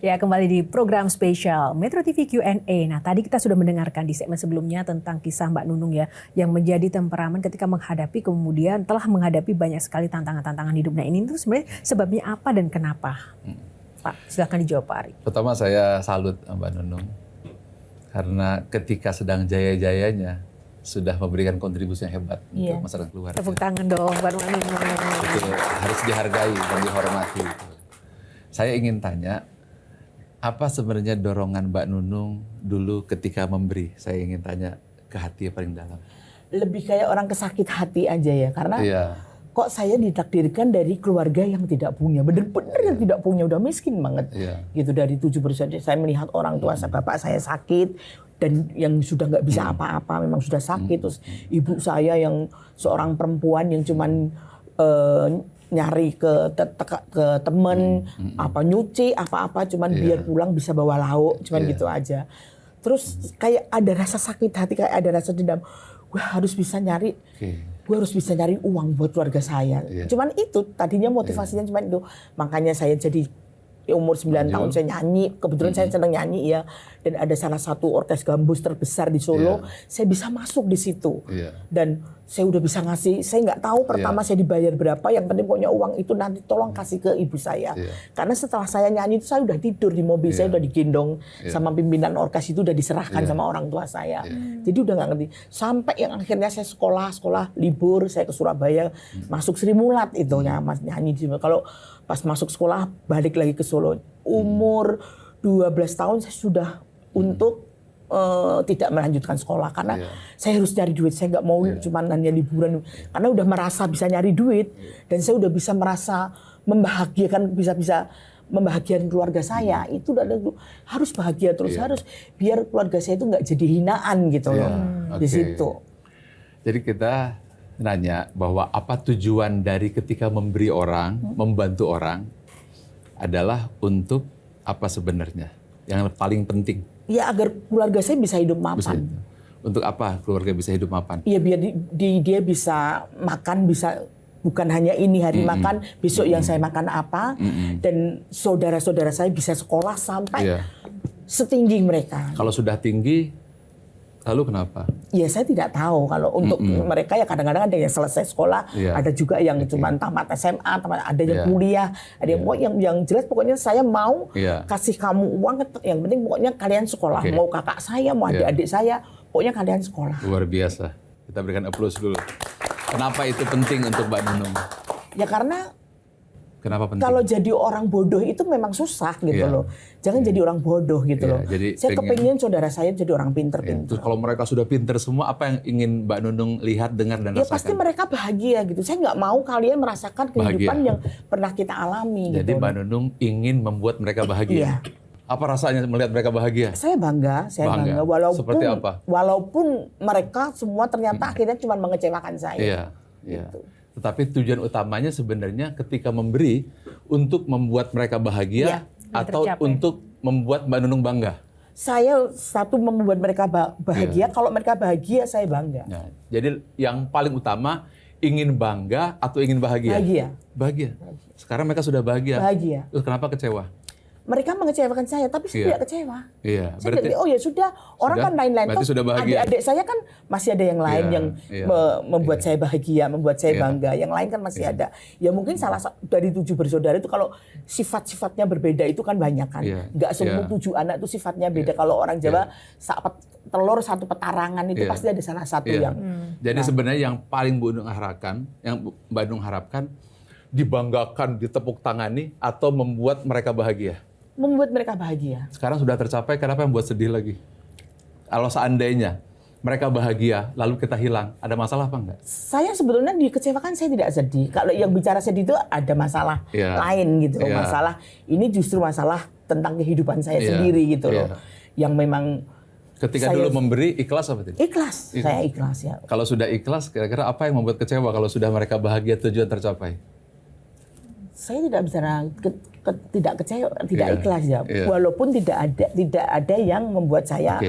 Ya, kembali di program spesial Metro TV Q&A. Nah, tadi kita sudah mendengarkan di segmen sebelumnya tentang kisah Mbak Nunung ya, yang menjadi temperamen ketika menghadapi, kemudian telah menghadapi banyak sekali tantangan-tantangan hidup. Nah, ini tuh sebenarnya sebabnya apa dan kenapa? Pak, silakan dijawab Pak Ari. Pertama saya salut Mbak Nunung, karena ketika sedang jaya-jayanya sudah memberikan kontribusi yang hebat untuk masyarakat keluarga. Tepuk tangan dong Mbak Nunung. Itu harus dihargai dan dihormati. Saya ingin tanya, apa sebenarnya dorongan Mbak Nunung dulu ketika memberi? Saya ingin tanya ke hati yang paling dalam. Lebih kayak orang kesakit hati aja ya, karena kok saya ditakdirkan dari keluarga yang tidak punya, bener-bener yang tidak punya, udah miskin banget. Gitu dari 7 bersaudara, saya melihat orang tua saya, bapak saya sakit dan yang sudah nggak bisa apa-apa, memang sudah sakit. Terus ibu saya yang seorang perempuan yang cuman nyari ke temen, apa nyuci, apa-apa, cuman biar pulang bisa bawa lauk, cuman gitu aja. Terus kayak ada rasa sakit hati, kayak ada rasa dendam. Gue harus bisa nyari, gue harus bisa nyari uang buat keluarga saya. Cuman itu tadinya motivasinya cuman itu, makanya saya jadi umur 9 tahun saya nyanyi, kebetulan saya senang nyanyi ya, dan ada salah satu orkes gambus terbesar di Solo, saya bisa masuk di situ, dan saya udah bisa ngasih, saya nggak tahu pertama saya dibayar berapa, yang penting pokoknya uang itu nanti tolong kasih ke ibu saya, karena setelah saya nyanyi itu saya udah tidur di mobil, saya udah digendong sama pimpinan orkes itu, udah diserahkan sama orang tua saya, jadi udah nggak ngerti, sampai yang akhirnya saya sekolah libur, saya ke Surabaya, masuk Sri Mulat itu ya, mas nyanyi di sini. Kalau pas masuk sekolah balik lagi ke Solo, umur 12 tahun saya sudah untuk tidak melanjutkan sekolah karena saya harus nyari duit, saya nggak mau cuma hanya liburan, karena udah merasa bisa nyari duit dan saya udah bisa merasa membahagiakan, bisa membahagiakan keluarga saya, itu harus bahagia terus, harus biar keluarga saya itu nggak jadi hinaan gitu loh di situ. Jadi kita nanya bahwa apa tujuan dari ketika memberi orang, membantu orang adalah untuk apa sebenarnya? Yang paling penting. Ya agar keluarga saya bisa hidup mapan. Untuk apa keluarga bisa hidup mapan? Iya biar dia bisa makan, bisa bukan hanya ini hari makan, besok yang saya makan apa, dan saudara-saudara saya bisa sekolah sampai setinggi mereka. Kalau sudah tinggi, lalu kenapa? Ya saya tidak tahu. Kalau untuk mereka ya kadang-kadang ada yang selesai sekolah, ada juga yang cuma tamat SMA, ada yang kuliah, ada yang jelas pokoknya saya mau kasih kamu uang, yang penting pokoknya kalian sekolah. Mau kakak saya, mau adik-adik saya, pokoknya kalian sekolah. Luar biasa. Kita berikan aplaus dulu. Kenapa itu penting untuk Mbak Nunung? Ya karena kenapa penting? Kalau jadi orang bodoh itu memang susah gitu loh. Jangan jadi orang bodoh gitu loh. Jadi saya kepengen saudara saya jadi orang pinter-pinter. Terus kalau mereka sudah pinter semua, apa yang ingin Mbak Nunung lihat, dengar, dan rasakan? Ya pasti mereka bahagia gitu. Saya nggak mau kalian merasakan kehidupan yang pernah kita alami. Jadi gitu. Mbak Nunung ingin membuat mereka bahagia. Apa rasanya melihat mereka bahagia? Saya bangga. Seperti apa? Walaupun mereka semua ternyata akhirnya cuma mengecewakan saya. Gitu. Tetapi tujuan utamanya sebenarnya ketika memberi untuk membuat mereka bahagia atau untuk membuat Mbak Nunung bangga? Saya satu membuat mereka bahagia, kalau mereka bahagia saya bangga. Jadi yang paling utama ingin bangga atau ingin bahagia? Bahagia. Sekarang mereka sudah bahagia. Terus kenapa kecewa? Mereka mengecewakan saya, tapi saya tidak kecewa. Berarti, ya sudah, orang kan lain-lain. Berarti sudah bahagia. Adik-adik saya kan masih ada yang lain yang membuat saya bahagia, membuat saya bangga. Yang lain kan masih ada. Ya mungkin salah satu dari 7 bersaudara itu kalau sifat-sifatnya berbeda itu kan banyak kan. Nggak semua 7 anak itu sifatnya beda. Kalau orang Jawa telur satu petarangan itu pasti ada salah satu yang. Jadi sebenarnya yang paling Mbak Nunung harapkan, yang Mbak Nunung harapkan, dibanggakan, ditepuk tangani, atau membuat mereka bahagia? Membuat mereka bahagia. Sekarang sudah tercapai, kenapa yang buat sedih lagi? Kalau seandainya mereka bahagia, lalu kita hilang, ada masalah apa enggak? Saya sebetulnya dikecewakan, saya tidak sedih. Kalau yang bicara sedih itu ada masalah lain gitu. Masalah ini justru masalah tentang kehidupan saya sendiri gitu loh. Yang memang ketika dulu memberi, ikhlas apa tidak? Ikhlas, saya ikhlas ya. Kalau sudah ikhlas, kira-kira apa yang membuat kecewa kalau sudah mereka bahagia, tujuan tercapai? Saya tidak bicara tidak kecewa, tidak ikhlas ya. Walaupun tidak ada yang membuat saya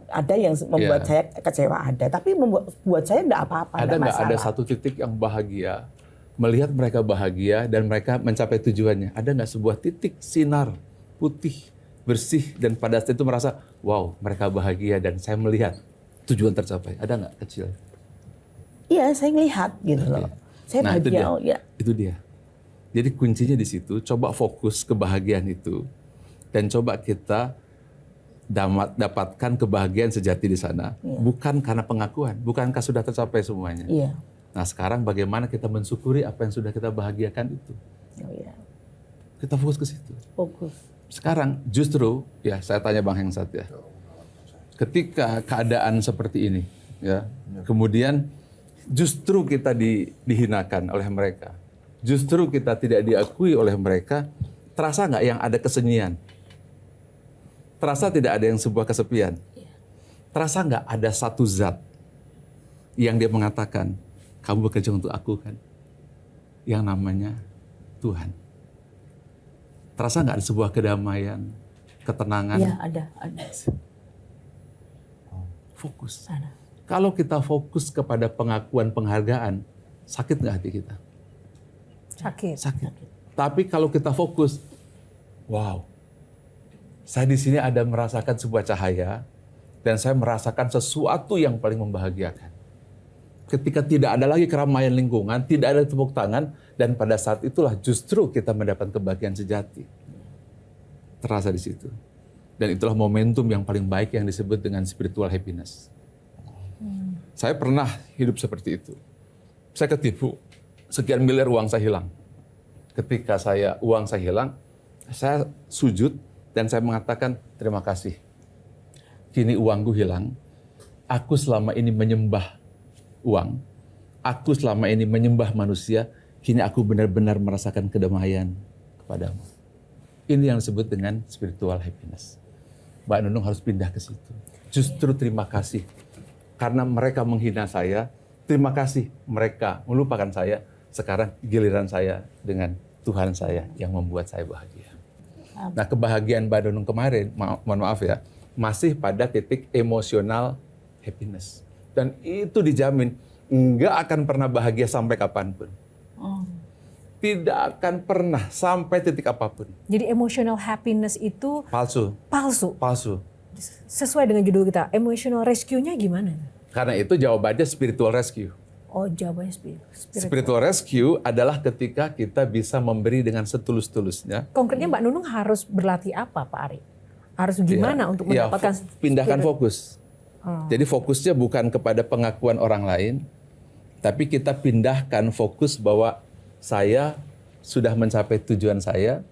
ada yang membuat saya kecewa, ada. Tapi membuat saya tidak apa-apa. Ada nggak ada satu titik yang bahagia melihat mereka bahagia dan mereka mencapai tujuannya. Ada nggak sebuah titik sinar putih, bersih, dan pada saat itu merasa, wow, mereka bahagia dan saya melihat tujuan tercapai. Ada nggak kecil? Iya, saya ngelihat gitu loh. Saya Nah, bahagia. itu dia. Jadi kuncinya di situ, coba fokus kebahagiaan itu dan coba kita dapatkan kebahagiaan sejati di sana. Bukan karena pengakuan, bukankah sudah tercapai semuanya. Iya. Nah, sekarang bagaimana kita mensyukuri apa yang sudah kita bahagiakan itu. Oh, iya. Kita fokus ke situ. Fokus. Sekarang justru, ya saya tanya Bang Hengsat ya, ketika keadaan seperti ini, ya, kemudian justru kita dihinakan oleh mereka, justru kita tidak diakui oleh mereka, terasa nggak yang ada kesenyian? Terasa tidak ada yang sebuah kesepian? Terasa nggak ada satu zat yang dia mengatakan, kamu bekerja untuk aku kan? Yang namanya Tuhan. Terasa nggak ada sebuah kedamaian, ketenangan? Iya, ada. Fokus. Ada. Kalau kita fokus kepada pengakuan penghargaan, sakit nggak hati kita? Sakit. Tapi kalau kita fokus, wow, saya di sini ada merasakan sebuah cahaya dan saya merasakan sesuatu yang paling membahagiakan. Ketika tidak ada lagi keramaian lingkungan, tidak ada tepuk tangan, dan pada saat itulah justru kita mendapat kebahagiaan sejati. Terasa di situ. Dan itulah momentum yang paling baik yang disebut dengan spiritual happiness. Saya pernah hidup seperti itu. Saya ketipu, sekian miliar uang saya hilang. Ketika uang saya hilang, saya sujud dan saya mengatakan terima kasih. Kini uangku hilang, aku selama ini menyembah uang, aku selama ini menyembah manusia, kini aku benar-benar merasakan kedamaian kepadamu. Ini yang disebut dengan spiritual happiness. Mbak Nunung harus pindah ke situ. Justru terima kasih. Karena mereka menghina saya, terima kasih mereka melupakan saya. Sekarang giliran saya dengan Tuhan saya yang membuat saya bahagia. Nah, kebahagiaan Mbak Nunung kemarin, mohon maaf ya, masih pada titik emosional happiness. Dan itu dijamin nggak akan pernah bahagia sampai kapanpun. Tidak akan pernah sampai titik apapun. Jadi emotional happiness itu Palsu. Sesuai dengan judul kita, emotional rescue-nya gimana? Karena itu jawabannya spiritual rescue. Oh, jawabannya Spiritual rescue adalah ketika kita bisa memberi dengan setulus-tulusnya. Konkretnya Mbak Nunung harus berlatih apa, Pak Ari? Harus gimana untuk mendapatkan pindahkan fokus. Jadi fokusnya bukan kepada pengakuan orang lain, tapi kita pindahkan fokus bahwa saya sudah mencapai tujuan saya,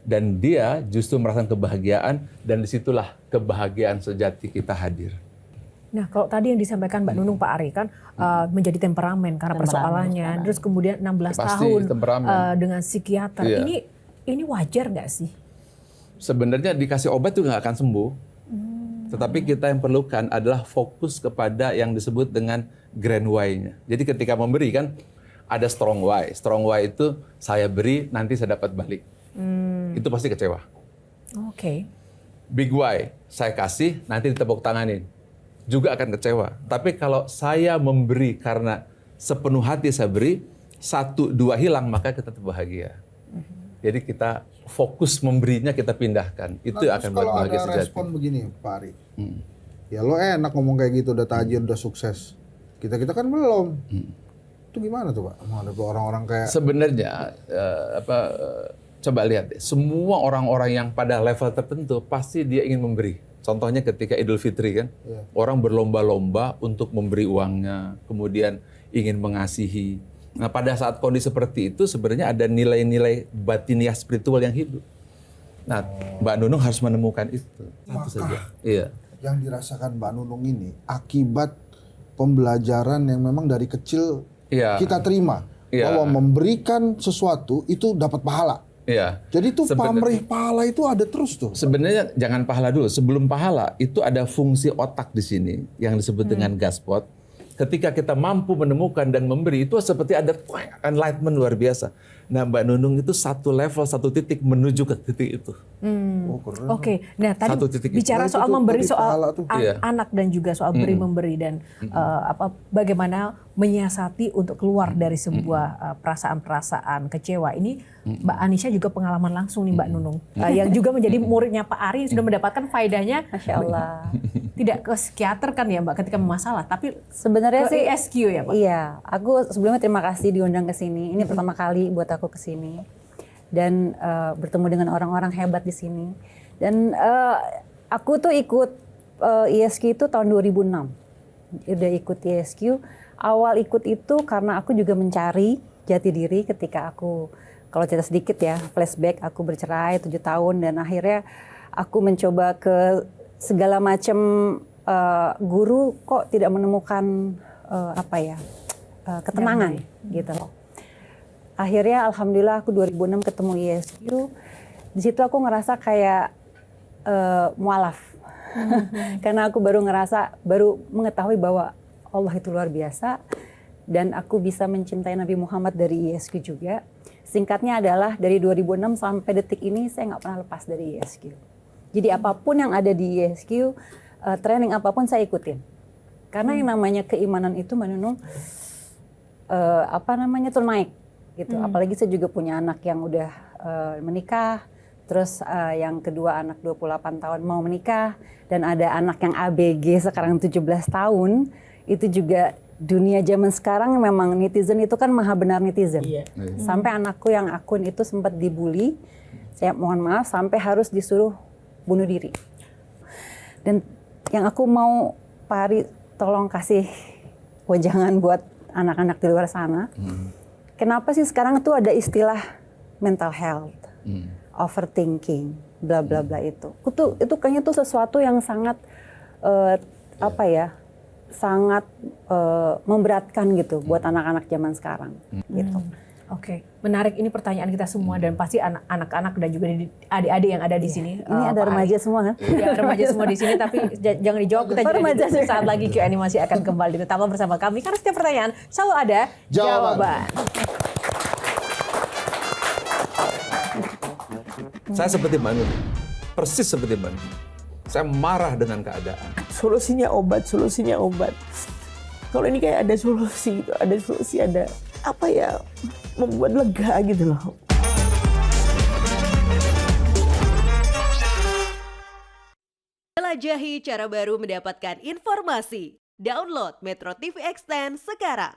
dan dia justru merasakan kebahagiaan, dan disitulah kebahagiaan sejati kita hadir. Nah, kalau tadi yang disampaikan Mbak Nunung, Pak Ari kan menjadi temperamen karena persoalannya, terus kemudian 16 tahun dengan psikiater. Iya. Ini wajar nggak sih? Sebenarnya dikasih obat itu nggak akan sembuh. Tetapi kita yang perlukan adalah fokus kepada yang disebut dengan grand why-nya. Jadi ketika memberi kan ada strong why. Strong why itu saya beri nanti saya dapat balik. Itu pasti kecewa. Oke. Big why, saya kasih nanti ditepuk tanganin. Juga akan kecewa. Tapi kalau saya memberi karena sepenuh hati saya beri, 1, 2 hilang, maka kita bahagia. Jadi kita fokus memberinya kita pindahkan. Itu akan buat bahagia sejati. Kalau ada respon begini, Pak Ari. Ya lo enak ngomong kayak gitu, udah tajir, udah sukses. Kita kan belum. Itu gimana tuh Pak? Menghadapi orang-orang kayak... Sebenarnya, coba lihat deh. Semua orang-orang yang pada level tertentu pasti dia ingin memberi. Contohnya ketika Idul Fitri kan, orang berlomba-lomba untuk memberi uangnya, kemudian ingin mengasihi. Nah, pada saat kondisi seperti itu sebenarnya ada nilai-nilai batiniah spiritual yang hidup. Nah, Mbak Nunung harus menemukan itu. Satu saja. Iya. Yang dirasakan Mbak Nunung ini akibat pembelajaran yang memang dari kecil kita terima. Bahwa memberikan sesuatu itu dapat pahala. Iya. Jadi itu pamrih pahala itu ada terus tuh. Sebenarnya jangan pahala dulu. Sebelum pahala itu ada fungsi otak di sini yang disebut dengan gaspot. ketika kita mampu menemukan dan memberi, itu seperti ada enlightenment luar biasa. Nah, Mbak Nunung itu satu level, satu titik menuju ke titik itu. Oke. Nah, tadi bicara soal memberi, soal anak dan juga soal beri memberi dan bagaimana menyiasati untuk keluar dari sebuah perasaan-perasaan kecewa. Ini Mbak Anisha juga pengalaman langsung nih Mbak Nunung, yang juga menjadi muridnya Pak Ari, yang sudah mendapatkan faedahnya. Masya Allah. Tidak ke psikiater kan ya Mbak ketika bermasalah, tapi sebenarnya ke sih ESQ ya Pak? Iya, aku sebelumnya terima kasih diundang ke sini. Ini pertama kali buat aku ke sini. Dan bertemu dengan orang-orang hebat di sini. Dan aku tuh ikut ESQ itu tahun 2006. Udah ikut ESQ. Awal ikut itu karena aku juga mencari jati diri ketika aku, kalau cerita sedikit ya, flashback, aku bercerai 7 tahun dan akhirnya aku mencoba ke segala macam guru, kok tidak menemukan ketenangan gitu loh. Akhirnya alhamdulillah aku 2006 ketemu ESQ. Di situ aku ngerasa kayak mualaf. Karena aku baru mengetahui bahwa Allah itu luar biasa dan aku bisa mencintai Nabi Muhammad dari ESQ juga. Singkatnya adalah dari 2006 sampai detik ini saya nggak pernah lepas dari ESQ. Jadi apapun yang ada di ESQ, training apapun saya ikutin. Karena yang namanya keimanan itu menunung tuh naik gitu. Apalagi saya juga punya anak yang udah menikah, terus yang kedua anak 28 tahun mau menikah, dan ada anak yang ABG sekarang 17 tahun. Itu juga dunia zaman sekarang memang netizen itu kan maha benar netizen. Sampai anakku yang akun itu sempat dibully, saya mohon maaf, sampai harus disuruh bunuh diri. Dan yang aku mau Pak Ari tolong kasih wejangan buat anak-anak di luar sana. Kenapa sih sekarang tuh ada istilah mental health, overthinking, bla bla bla itu kayaknya tuh sesuatu yang sangat sangat memberatkan gitu buat anak-anak zaman sekarang gitu. Oke, menarik ini pertanyaan kita semua dan pasti anak-anak dan juga adik-adik yang ada di sini. Ini ada remaja semua kan? Ya, remaja semua di sini, tapi jangan dijawab, kita juga saat lagi Q&A masih akan kembali tetaplah bersama kami karena setiap pertanyaan selalu ada jawaban. Saya seperti Mbak Nunung, persis seperti Mbak Nunung. Saya marah dengan keadaan. Solusinya obat. Kalau ini kayak ada solusi, ada membuat lega gitu loh. Jelajahi cara baru mendapatkan informasi. Download Metro TV Extend sekarang.